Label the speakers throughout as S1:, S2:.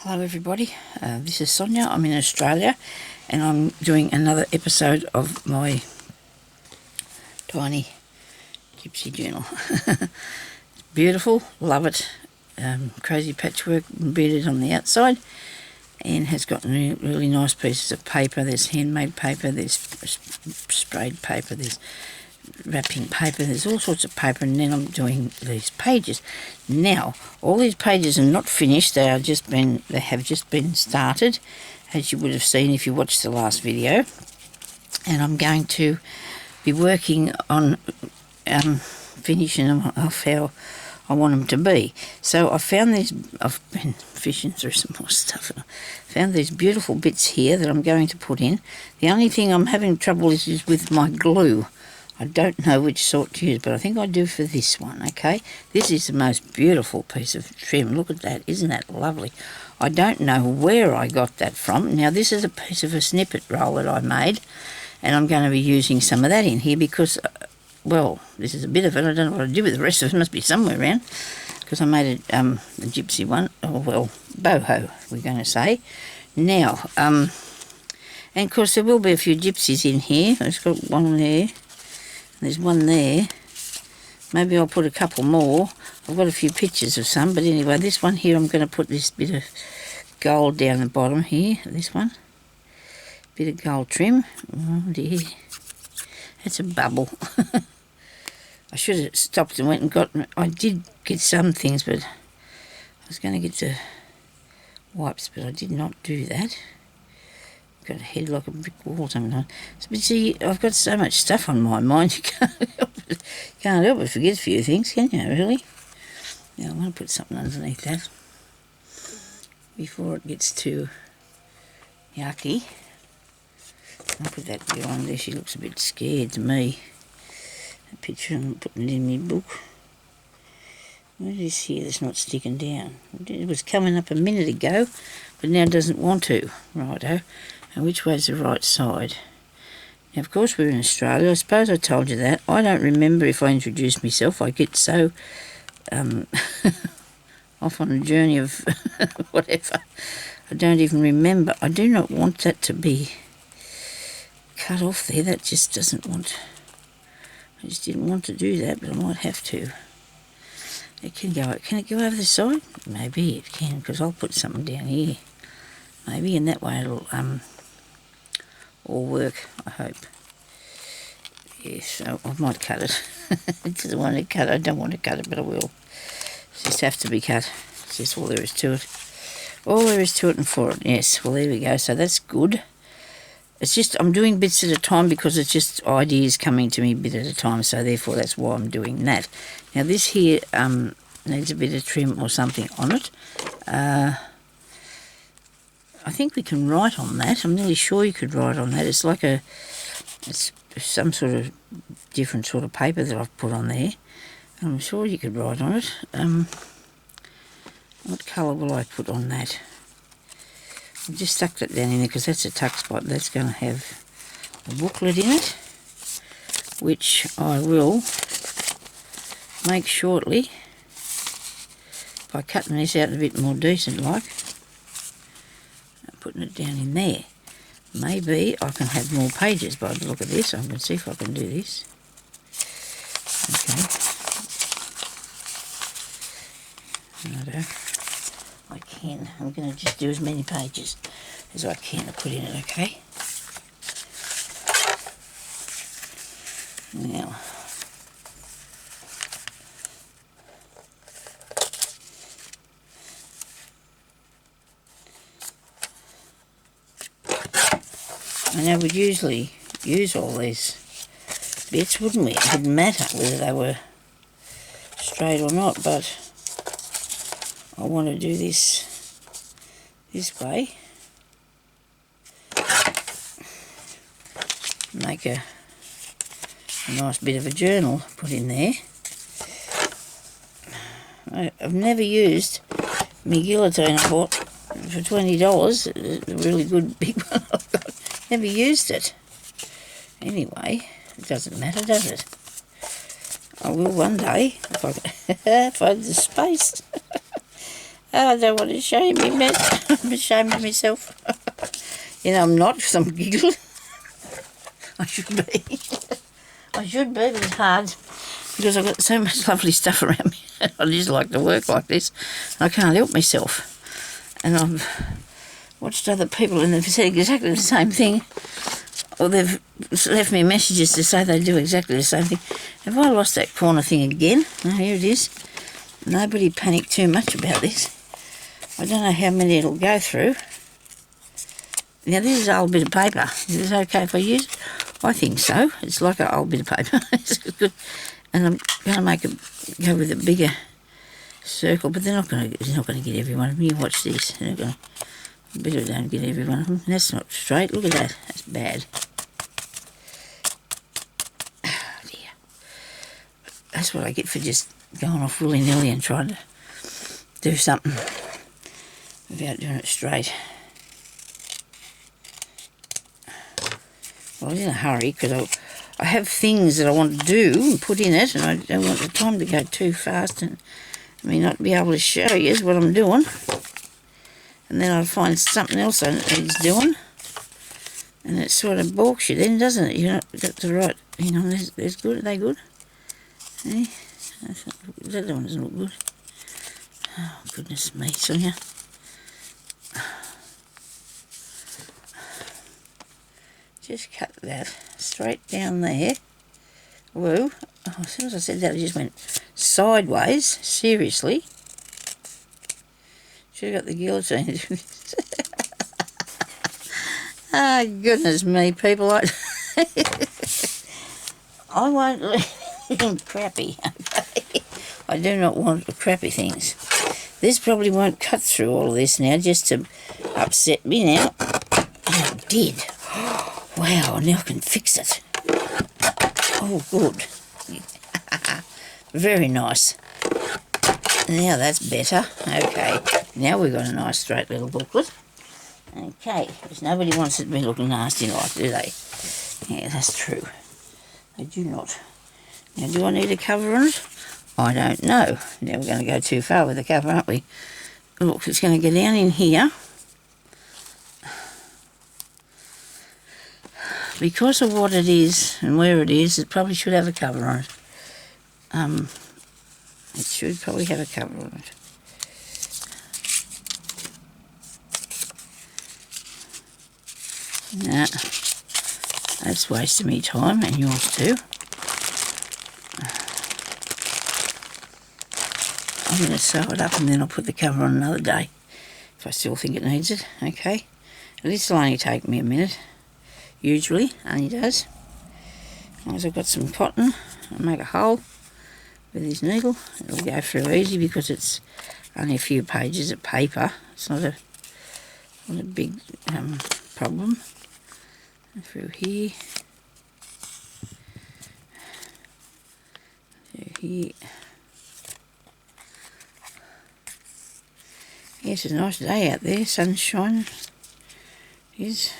S1: Hello everybody, this is Sonya. I'm in Australia and I'm doing another episode of my tiny gypsy journal. It's beautiful, love it. Crazy patchwork beaded on the outside and has got really nice pieces of paper. There's handmade paper, there's sprayed paper, there's wrapping paper, there's all sorts of paper, and then I'm doing these pages. Now, all these pages are not finished, they have just been started, as you would have seen if you watched the last video, and I'm going to be working on finishing them off how I want them to be. So I found these, I've been fishing through some more stuff, and I found these beautiful bits here that I'm going to put in. The only thing I'm having trouble is with my glue. I don't know which sort to use, but I think I do for this one, okay? This is the most beautiful piece of trim. Look at that. Isn't that lovely? I don't know where I got that from. Now, this is a piece of a snippet roll that I made, and I'm going to be using some of that in here because, well, this is a bit of it. I don't know what to do with the rest of it. It must be somewhere around because I made a gypsy one. Oh, well, boho, we're going to say. Now, and of course, there will be a few gypsies in here. I've got one there. There's one there. Maybe I'll put a couple more. I've got a few pictures of some, but anyway, this one here, I'm going to put this bit of gold down the bottom here. This one. Bit of gold trim. Oh dear. That's a bubble. I should have stopped and went and got... I did get some things, but I was going to get the wipes, but I did not do that. Got a head like a brick wall sometimes. But see, I've got so much stuff on my mind, you can't help but forget a few things, can you, really? Now, I'm going to put something underneath that before it gets too yucky. I'll put that girl on there. She looks a bit scared to me. That picture, I'm putting it in my book. What is this here that's not sticking down? It was coming up a minute ago, but now it doesn't want to. Righto. And which way's the right side? Now, of course, we're in Australia. I suppose I told you that. I don't remember if I introduced myself. I get so off on a journey of whatever. I don't even remember. I do not want that to be cut off there. That just doesn't want... I just didn't want to do that, but I might have to. It can go... Can it go over the side? Maybe it can, because I'll put something down here. Maybe, and that way it'll... all work, I hope. Yes, so I might cut it. I didn't want to cut it. I don't want to cut it, but I will. It just have to be cut. It's just all there is to it. All there is to it and for it. Yes, well, there we go. So that's good. It's just, I'm doing bits at a time because it's just ideas coming to me a bit at a time, so therefore that's why I'm doing that. Now this here needs a bit of trim or something on it. I think we can write on that. I'm nearly sure you could write on that. It's like it's some sort of different sort of paper that I've put on there. I'm sure you could write on it. What colour will I put on that? I've just stuck that down in there because that's a tuck spot. That's going to have a booklet in it, which I will make shortly by cutting this out a bit more decent like. Putting it down in there. Maybe I can have more pages by the look of this. I'm going to see if I can do this. Okay. I can. I'm going to just do as many pages as I can to put in it, okay? Now, I know we'd usually use all these bits, wouldn't we? It wouldn't matter whether they were straight or not, but I want to do this way. Make a nice bit of a journal put in there. I've never used my guillotine I bought for $20, a really good big one I've got. Never used it. Anyway, it doesn't matter, does it? I will one day, if I find the space. I don't want to shame you, man. I'm ashamed of myself. You know, I'm not, because I'm giggling. I should be. I should be, but it's hard. Because I've got so much lovely stuff around me. I just like to work like this. I can't help myself. And I've watched other people and they've said exactly the same thing. Or they've left me messages to say they do exactly the same thing. Have I lost that corner thing again? Oh, here it is. Nobody panic too much about this. I don't know how many it'll go through. Now this is an old bit of paper. Is it okay if I use it? I think so. It's like an old bit of paper. It's good. And I'm going to make it go with a bigger circle, but they're not going to get every one of them. You watch this. They're not going to. I bet it don't get every one of them. And that's not straight. Look at that. That's bad. Oh dear. That's what I get for just going off willy-nilly and trying to do something without doing it straight. Well, I was in a hurry because I have things that I want to do and put in it, and I don't want the time to go too fast and me not be able to show you what I'm doing. And then I'd find something else that needs doing, and it sort of balks you then, doesn't it? You're not got the right, you know, there's good. Are they good? Eh? That one doesn't look good. Oh, goodness me, Sonya. Just cut that straight down there. Whoa. Oh, as soon as I said that, it just went sideways. Seriously. Should have got the guillotine to do this. Ah, goodness me, people. I won't leave them crappy. Okay? I do not want crappy things. This probably won't cut through all of this now, just to upset me now. Oh, it did. Wow, now I can fix it. Oh, good. Very nice. Now that's better. Okay, now we've got a nice straight little booklet. Okay, because nobody wants it to be looking nasty like, do they? Yeah, that's true. They do not. Now, do I need a cover on it? I don't know. Now we're going to go too far with the cover, aren't we? Look, it's going to go down in here. Because of what it is and where it is, it probably should have a cover on it. It should probably have a cover on it. Nah, that's wasting me time, and yours too. I'm going to sew it up and then I'll put the cover on another day if I still think it needs it. Okay, this will only take me a minute. Usually, only does. As long as I've got some cotton, I'll make a hole with this needle. It'll go through easy because it's only a few pages of paper. It's not a big problem. Through here. Through here. Yeah, it's a nice day out there, sun's shining. It is.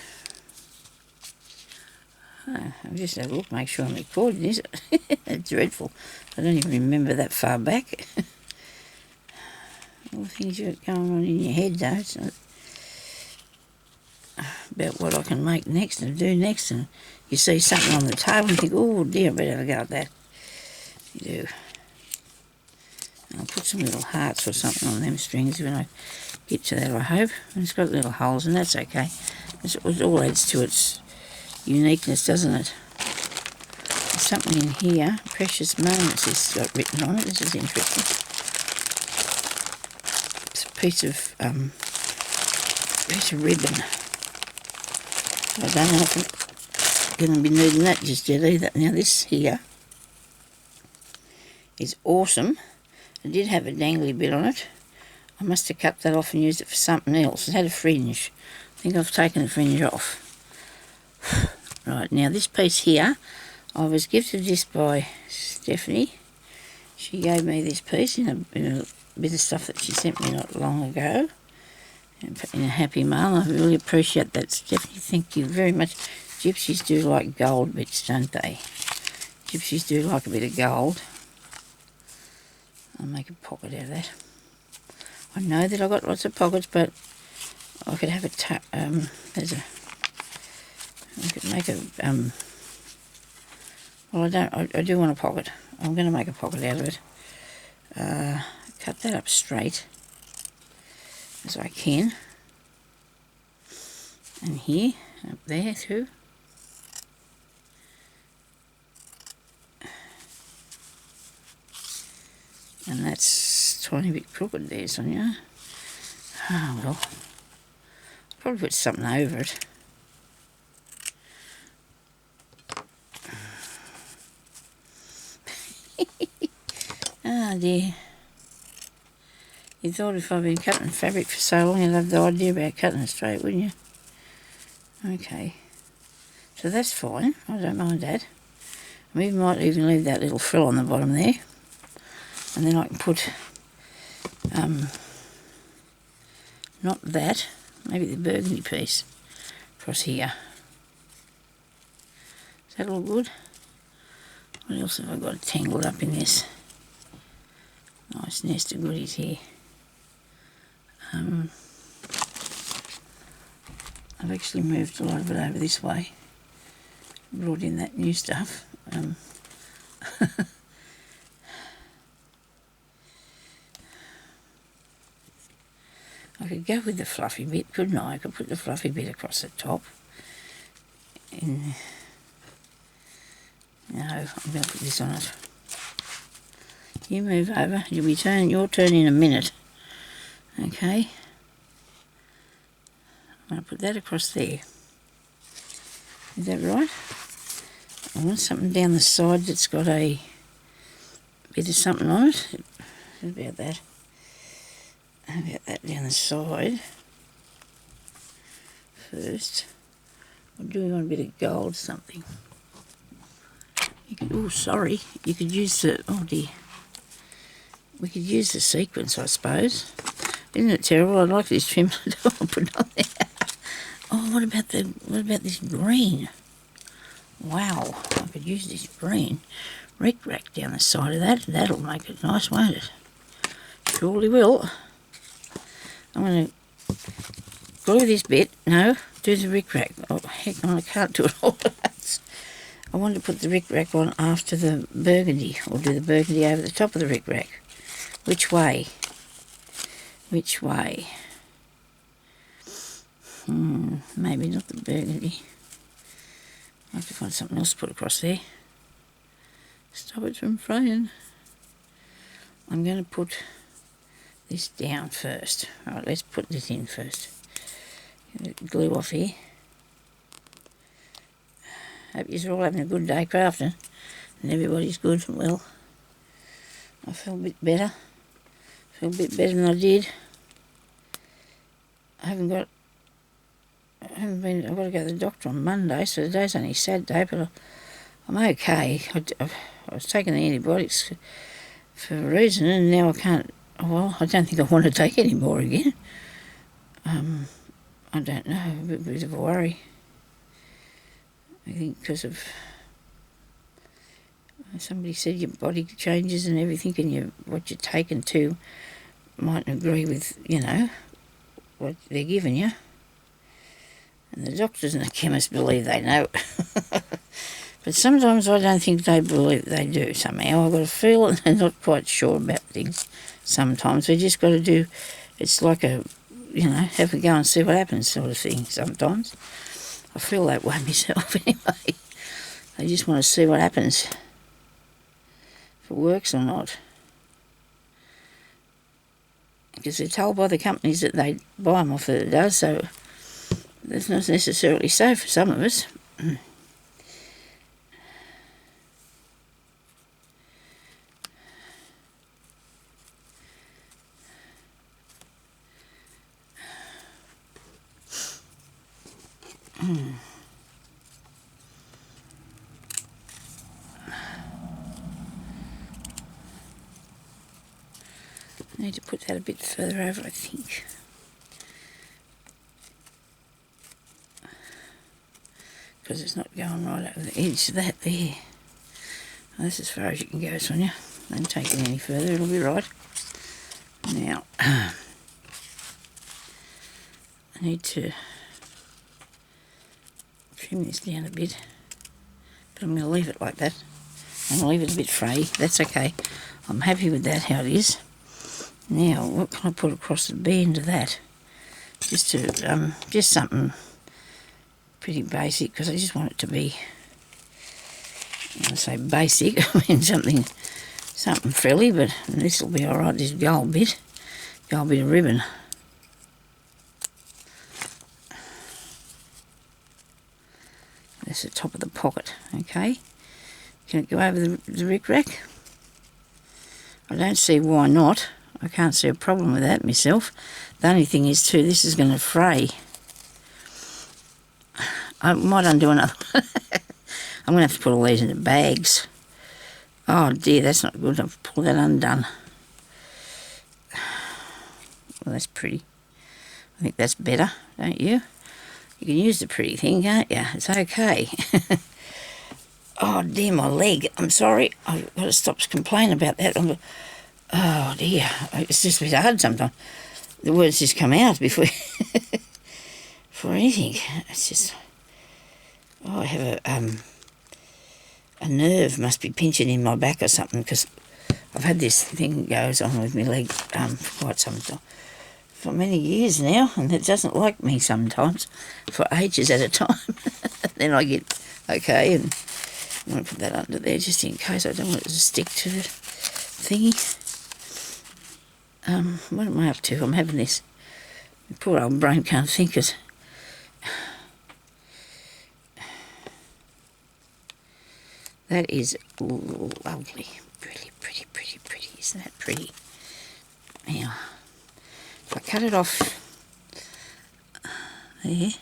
S1: I'll just have a look, make sure I'm recording, is it? It's dreadful. I don't even remember that far back. All the things you've got going on in your head, though. It's not about what I can make next and do next. And you see something on the table and you think, oh dear, I better have a go at that. You do. I'll put some little hearts or something on them strings when I get to that, I hope. And it's got little holes, and that's okay. It all adds to its uniqueness, doesn't it? There's something in here. Precious Moments is got written on it. This is interesting. It's a piece of ribbon. I don't know if I'm going to be needing that just yet either. Now this here is awesome. I did have a dangly bit on it. I must have cut that off and used it for something else. It had a fringe. I think I've taken the fringe off. Right, now this piece here, I was gifted this by Stephanie. She gave me this piece in a bit of stuff that she sent me not long ago. In a happy mail. I really appreciate that, Stephanie. Thank you very much. Gypsies do like gold bits, don't they? Gypsies do like a bit of gold. I'll make a pocket out of that. I know that I've got lots of pockets, but I could have I could make a, well I do want a pocket. I'm going to make a pocket out of it. Cut that up straight as I can. And here, up there too. And that's a tiny bit crooked there, Sonya. Oh well, probably put something over it. Ah dear. You thought if I've been cutting fabric for so long you'd have the idea about cutting it straight, wouldn't you? Okay. So that's fine. I don't mind that. We might even leave that little frill on the bottom there. And then I can put, not that, maybe the burgundy piece across here. Does that look good? What else have I got tangled up in this? Nice nest of goodies here. I've actually moved a lot of it over this way. Brought in that new stuff. I could go with the fluffy bit, couldn't I? I could put the fluffy bit across the top. And no, I'm going to put this on it. You move over. You'll be your turn in a minute. Okay. I'm going to put that across there. Is that right? I want something down the side that's got a bit of something on it. How about that? How about that down the side first? Or do we want a bit of gold something? You could, oh, sorry. You could use the, oh dear. We could use the sequins, I suppose. Isn't it terrible? I like this trim. I don't want to put it on there. Oh, what about this green? Wow, I could use this green rick-rack down the side of that. That'll make it nice, won't it? Surely will. I'm going to glue this bit. No, do the rick-rack. Oh, heck, I can't do it all at once. I want to put the rick-rack on after the burgundy, or do the burgundy over the top of the rick-rack. Which way? Which way? Maybe not the burgundy. I have to find something else to put across there. Stop it from fraying. I'm going to put this down first. Alright, let's put this in first. Glue off here. Hope you're all having a good day crafting. And everybody's good and well. I feel a bit better. Feel a bit better than I did. I've got to go to the doctor on Monday, so today's only Saturday, but I'm okay. I was taking the antibiotics for a reason, and now I can't, well, I don't think I want to take any more again. I don't know, a bit of a worry. I think because of, somebody said your body changes and everything, and what you're taking to mightn't agree with, what they're giving you. And the doctors and the chemists believe they know. But sometimes I don't think they believe they do somehow. I've got a feel that they're not quite sure about things sometimes. We just got to do, it's like a, have a go and see what happens sort of thing sometimes. I feel that way myself anyway. I just want to see what happens. If it works or not. Because they're told by the companies that they buy them off that it does, so that's not necessarily so for some of us. I need to put that a bit further over, I think. Because it's not going right over the edge of that there. Well, that's as far as you can go, Sonya. Don't take it any further, it'll be right. Now, I need to trim this down a bit, but I'm going to leave it like that. I'm going to leave it a bit fray. That's okay. I'm happy with that, how it is. Now, what can I put across the bend of that? Just something pretty basic, because I just want it to be, I'm going to say basic, I mean something frilly, but this will be alright, this gold bit of ribbon. That's the top of the pocket, okay? Can it go over the rick-rack? I don't see why not. I can't see a problem with that myself. The only thing is too, this is going to fray. I might undo another one. I'm going to have to put all these into bags. Oh dear, that's not good. I've pulled that undone. Well, that's pretty. I think that's better, don't you? You can use the pretty thing, can't you? It's okay. Oh dear, my leg. I'm sorry. I've got to stop complaining about that. Oh dear. It's just a bit hard sometimes. The words just come out before for anything. It's just... Oh, I have a nerve must be pinching in my back or something, because I've had this thing goes on with my leg for quite some time. For many years now, and it doesn't like me sometimes, for ages at a time. Then I get okay, and I'm going to put that under there just in case. I don't want it to stick to the thingy. What am I up to? I'm having this. My poor old brain can't think it. That is lovely. Pretty, pretty, pretty, pretty. Isn't that pretty? Now, if I cut it off there,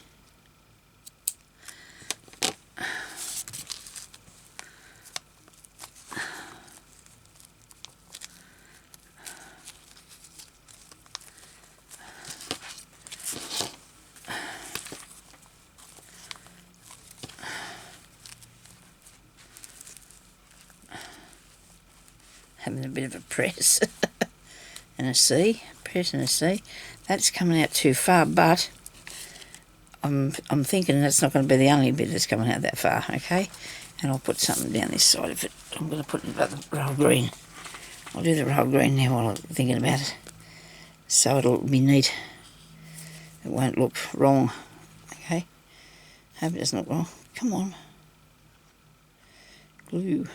S1: having a bit of a press and a C, press and a C. That's coming out too far, but I'm thinking that's not going to be the only bit that's coming out that far, okay? And I'll put something down this side of it. I'm going to put the royal green. I'll do the royal green now while I'm thinking about it, so it'll be neat. It won't look wrong, okay? Hope it doesn't look wrong. Come on. Glue.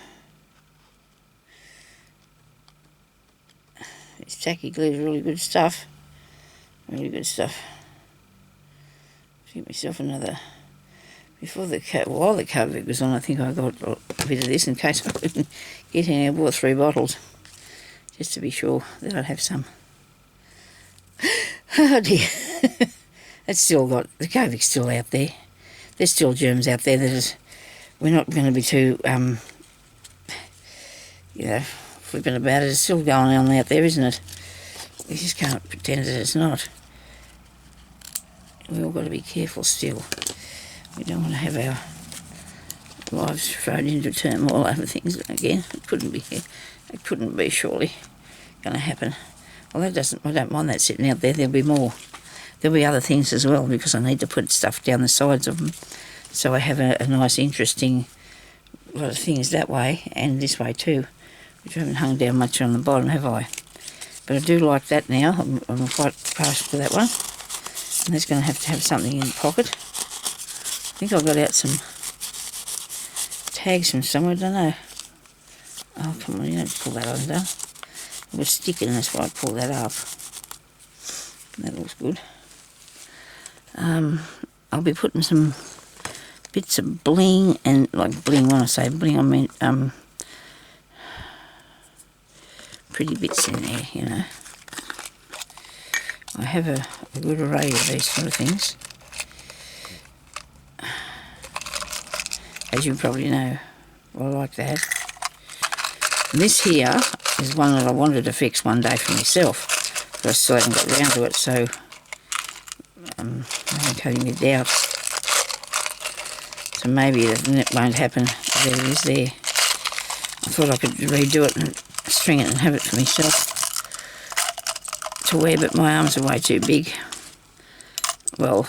S1: This tacky glue is really good stuff. Really good stuff. Get myself another. While the COVID was on, I think I got a bit of this in case I couldn't get any. I bought 3 bottles just to be sure that I'd have some. Oh dear. That's still got, the COVID's still out there. There's still germs out there that is, we're not going to be too, flipping about it. It's still going on out there, isn't it? We just can't pretend that it's not. We've all got to be careful still. We don't want to have our lives thrown into turmoil over things again. It couldn't be surely going to happen. Well, I don't mind that sitting out there. There'll be more. There'll be other things as well, because I need to put stuff down the sides of them, so I have a nice, interesting lot of things that way and this way too, which I haven't hung down much on the bottom, have I? But I do like that now. I'm quite partial to that one. And that's going to have something in the pocket. I think I got out some tags from somewhere, I don't know. Oh, come on, you don't pull that undone. It was sticking, that's why I pulled that up. That looks good. I'll be putting some bits of bling, and like bling, when I say bling, I mean pretty bits in there, you know. I have a good array of these sort of things. As you probably know, I like that. This here is one that I wanted to fix one day for myself, but I still haven't got round to it, so I'm having my doubts. So maybe it won't happen. There it is there. I thought I could redo it and string it and have it for myself to wear, but my arms are way too big. well,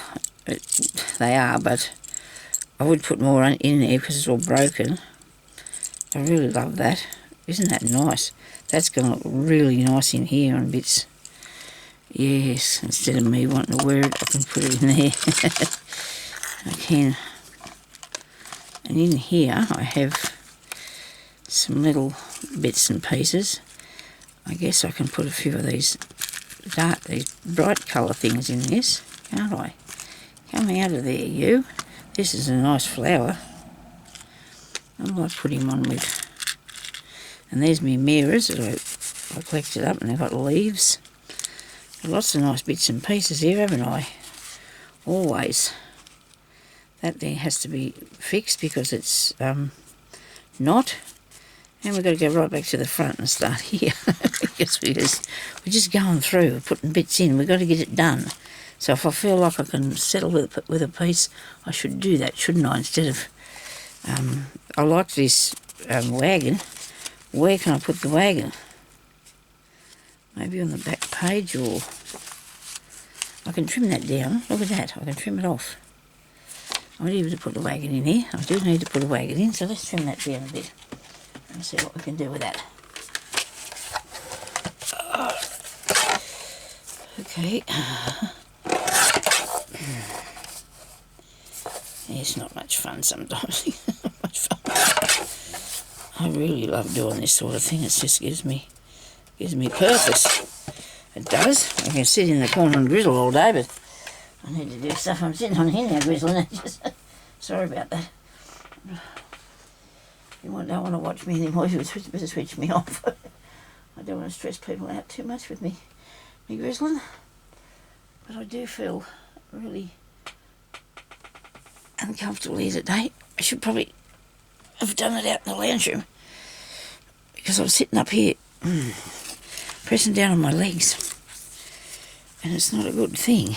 S1: they are, but I would put more in there because it's all broken. I really love that. Isn't that nice? That's going to look really nice in here on bits. Yes, instead of me wanting to wear it, I can put it in there. I can. And in here I have some little bits and pieces. I guess I can put a few of these bright colour things in this, can't I? Come out of there, you. This is a nice flower. I might put him on with. And there's my mirrors that I collected up, and they've got leaves. Lots of nice bits and pieces here, haven't I? Always. That there has to be fixed because it's not. And we've got to go right back to the front and start here. because we're just going through, putting bits in. We've got to get it done. So if I feel like I can settle with a piece, I should do that, shouldn't I? Instead of, I like this wagon. Where can I put the wagon? Maybe on the back page, or I can trim that down. Look at that, I can trim it off. I need to put the wagon in here. I do need to put a wagon in, so let's trim that down a bit and see what we can do with that. Okay. It's not much fun sometimes. Not much fun. I really love doing this sort of thing. It just gives me purpose. It does. I can sit in the corner and grizzle all day, but I need to do stuff. I'm sitting on here now grizzling. Sorry about that. You don't want to watch me anymore. You better switch me off. I don't want to stress people out too much with me grizzling. But I do feel really uncomfortable here today. I should probably have done it out in the lounge room because I was sitting up here pressing down on my legs, and it's not a good thing.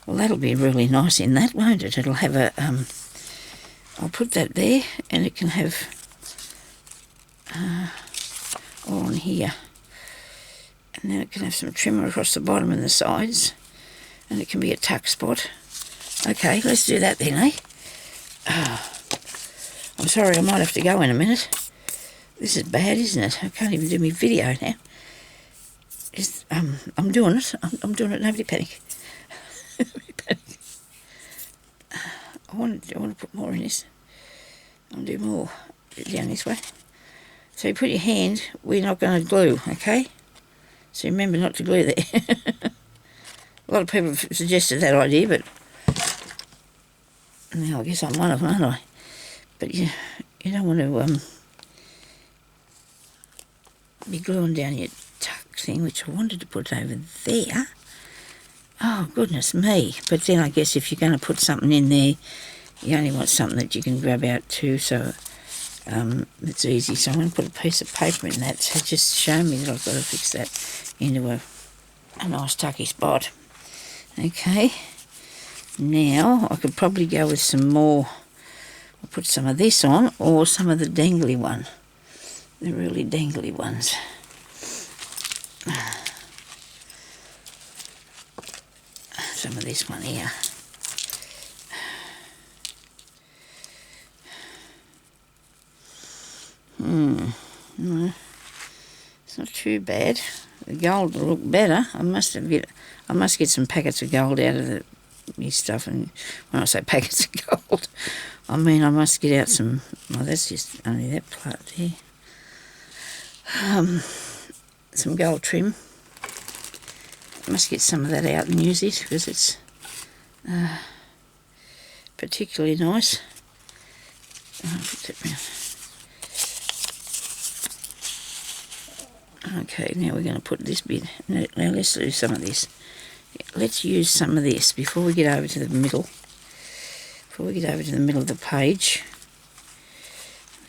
S1: Well, that'll be really nice in that, won't it? It'll have a I'll put that there, and it can have all on here, and then it can have some trimmer across the bottom and the sides, and it can be a tuck spot. Okay, let's do that then, eh? I'm sorry, I might have to go in a minute. This is bad, isn't it? I can't even do my video now. I'm doing it. I'm doing it. Nobody panic. Nobody panic. I want to put more in this. I'll do more down this way. So you put your hand. We're not going to glue, okay? So remember not to glue there. A lot of people have suggested that idea, but now I guess I'm one of them, aren't I? But you don't want to be gluing down your tuck thing, which I wanted to put over there. Oh, goodness me. But then I guess if you're going to put something in there, you only want something that you can grab out too, so it's easy. So I'm going to put a piece of paper in that to just show me that I've got to fix that into a nice tucky spot. Okay. Now I could probably go with some more. I'll put some of this on, or some of the dangly one. The really dangly ones. Some of this one here. No, it's not too bad. The gold will look better. I must get some packets of gold out of my stuff. And when I say packets of gold, I mean I must get out some. Well, that's just only that part there. Some gold trim. I must get some of that out and use it because it's particularly nice. I'll put that round. Okay, now we're going to put this bit. Now let's do some of this. Let's use some of this before we get over to the middle. Before we get over to the middle of the page,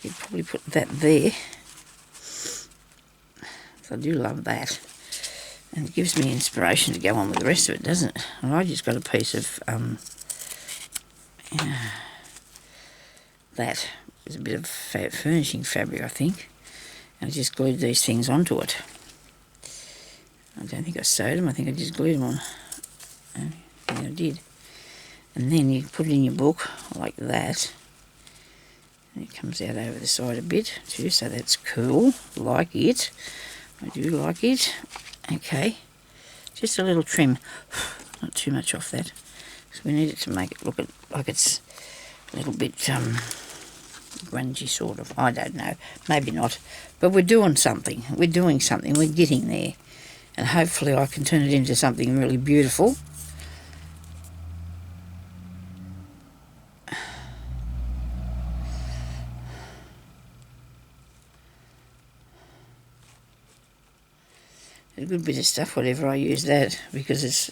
S1: we could probably put that there. I do love that. And it gives me inspiration to go on with the rest of it, doesn't it? And I just got a piece of that. It's a bit of furnishing fabric, I think. And I just glued these things onto it. I don't think I sewed them. I think I just glued them on. Yeah, I did. And then you put it in your book like that. And it comes out over the side a bit too, so that's cool. Like it. I do like it. Okay. Just a little trim. Not too much off that. Because we need it to make it look like it's a little bit grungy sort of. I don't know. Maybe not. But we're doing something. We're doing something. We're getting there. And hopefully I can turn it into something really beautiful. A good bit of stuff, whatever I use that, because it's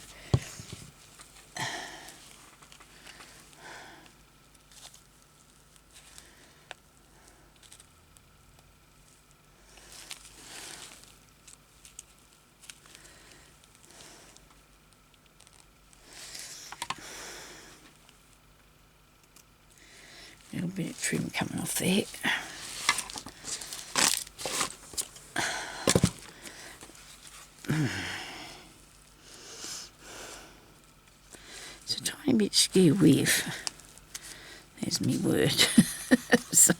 S1: a little bit of trim coming off there. It's a tiny bit skew with. There's me word. So,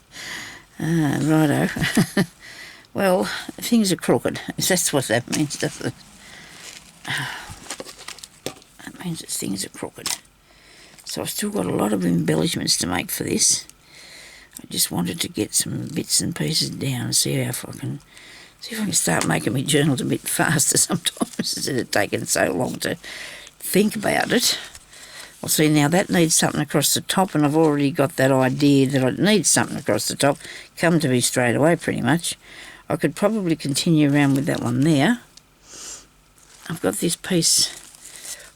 S1: righto. Well, things are crooked. That's what that means, doesn't it? That means that things are crooked. So I've still got a lot of embellishments to make for this. I just wanted to get some bits and pieces down and see if I can start making my journals a bit faster sometimes instead of taking so long to think about it. Well, see, now that needs something across the top, and I've already got that idea that it needs something across the top. Come to me straight away, pretty much. I could probably continue around with that one there. I've got this piece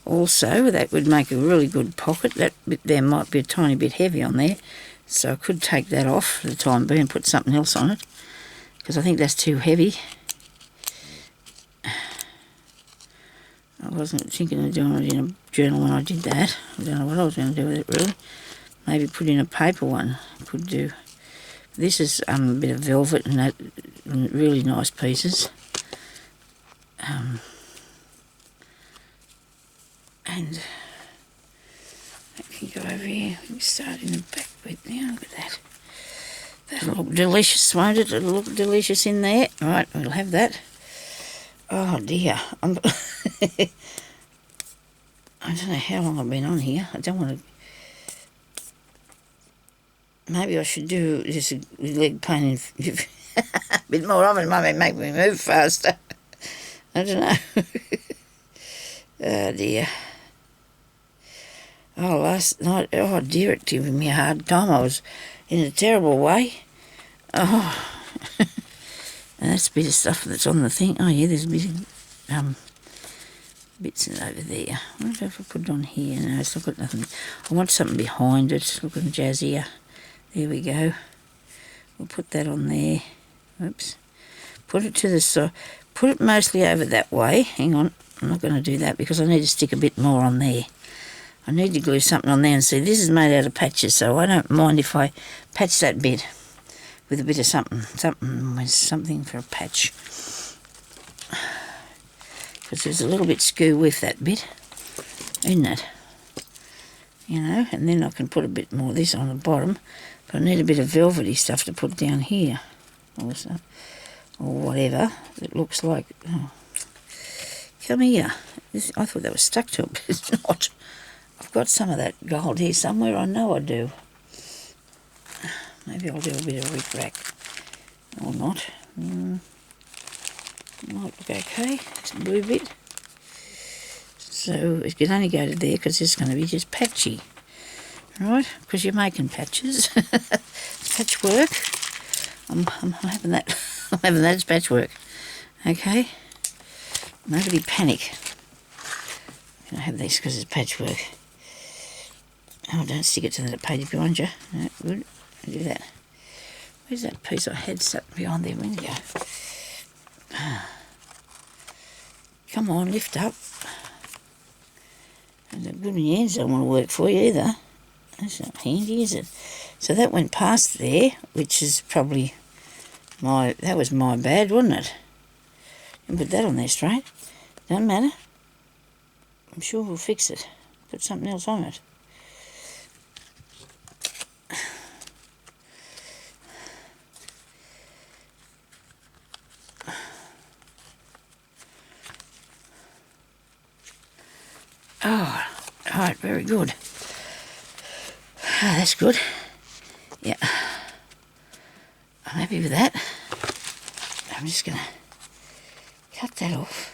S1: also that would make a really good pocket. That bit there might be a tiny bit heavy on there, so I could take that off for the time being and put something else on it, because I think that's too heavy. I wasn't thinking of doing it in a journal when I did that. I don't know what I was going to do with it, really. Maybe put in a paper one. Could do. This is a bit of velvet and that, and really nice pieces. And that can go over here. We can start in the back bit now. Look at that. That'll look delicious, won't it? It'll look delicious in there. Right, we'll have that. Oh dear. I don't know how long I've been on here. I don't want to... Maybe I should do just a leg pain a bit more of it. Might make me move faster. I don't know. Oh dear. Oh, last night, oh dear, it gave me a hard time. I was in a terrible way. Oh. And that's a bit of stuff that's on the thing. Oh yeah, there's a bit of bits over there. I wonder if I put it on here. No, it's not got nothing. I want something behind it, looking jazzier. There we go. We'll put that on there. Oops. Put it to the side. Put it mostly over that way. Hang on. I'm not going to do that because I need to stick a bit more on there. I need to glue something on there, and see, this is made out of patches, so I don't mind if I patch that bit with a bit of something for a patch. Because there's a little bit skew with that bit, isn't it? You know, and then I can put a bit more of this on the bottom, but I need a bit of velvety stuff to put down here also, or whatever it looks like. Oh. Come here. I thought that was stuck to it, but it's not. I've got some of that gold here somewhere, I know I do. Maybe I'll do a bit of rick-rack, or not. Might look okay, it's a blue bit. So it can only go to there because it's going to be just patchy. Right, because you're making patches. Patchwork. I'm having that. I'm having that as patchwork. Okay. Nobody panic. I'm going to have this because it's patchwork. Oh, don't stick it to that page behind you. No, good. I'll do that. Where's that piece I had stuck behind there a minute ago? Come on, lift up. And the good hands don't want to work for you either. That's not handy, is it? So that went past there, which is probably that was my bad, wasn't it? And put that on there straight. Don't matter. I'm sure we'll fix it. Put something else on it. right, very good. That's good. Yeah. I'm happy with that. I'm just going to cut that off.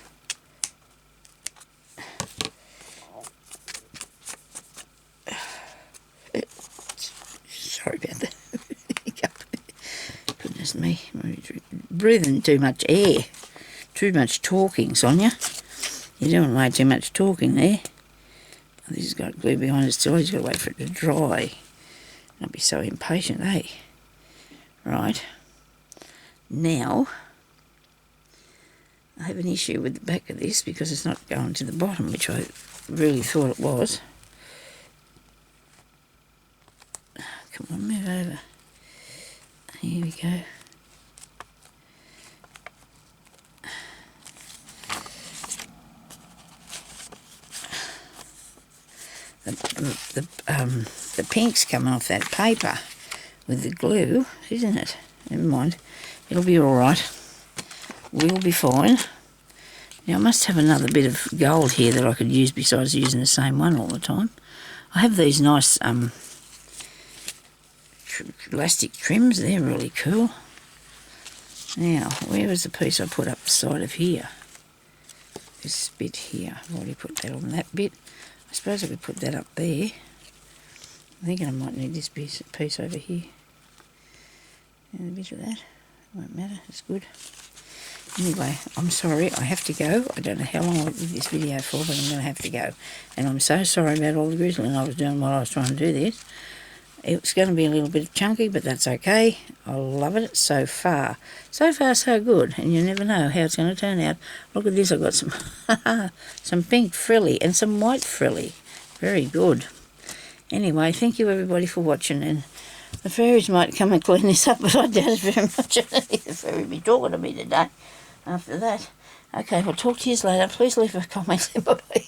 S1: Sorry about that. Goodness me. Breathing too much air. Too much talking, Sonya. You're doing way too much talking there. This has got glue behind it still. He's got to wait for it to dry. Don't be so impatient, eh? Right. Now, I have an issue with the back of this because it's not going to the bottom, which I really thought it was. Come on, move over. Here we go. The pink's coming off that paper with the glue, isn't it? Never mind. It'll be all right. We'll be fine. Now, I must have another bit of gold here that I could use besides using the same one all the time. I have these nice elastic trims. They're really cool. Now, where was the piece I put up the side of here? This bit here. I've already put that on that bit. I suppose I could put that up there. I'm thinking I might need this piece over here. And a bit of that. Won't matter. It's good. Anyway, I'm sorry. I have to go. I don't know how long I'll do this video for, but I'm going to have to go. And I'm so sorry about all the grizzling I was doing while I was trying to do this. It's going to be a little bit chunky, but that's okay. I love it so far. So far, so good. And you never know how it's going to turn out. Look at this. I've got some some pink frilly and some white frilly. Very good. Anyway, thank you everybody for watching. And the fairies might come and clean this up, but I doubt it very much. The fairy be talking to me today after that. Okay, we'll talk to you later. Please leave a comment. Bye-bye.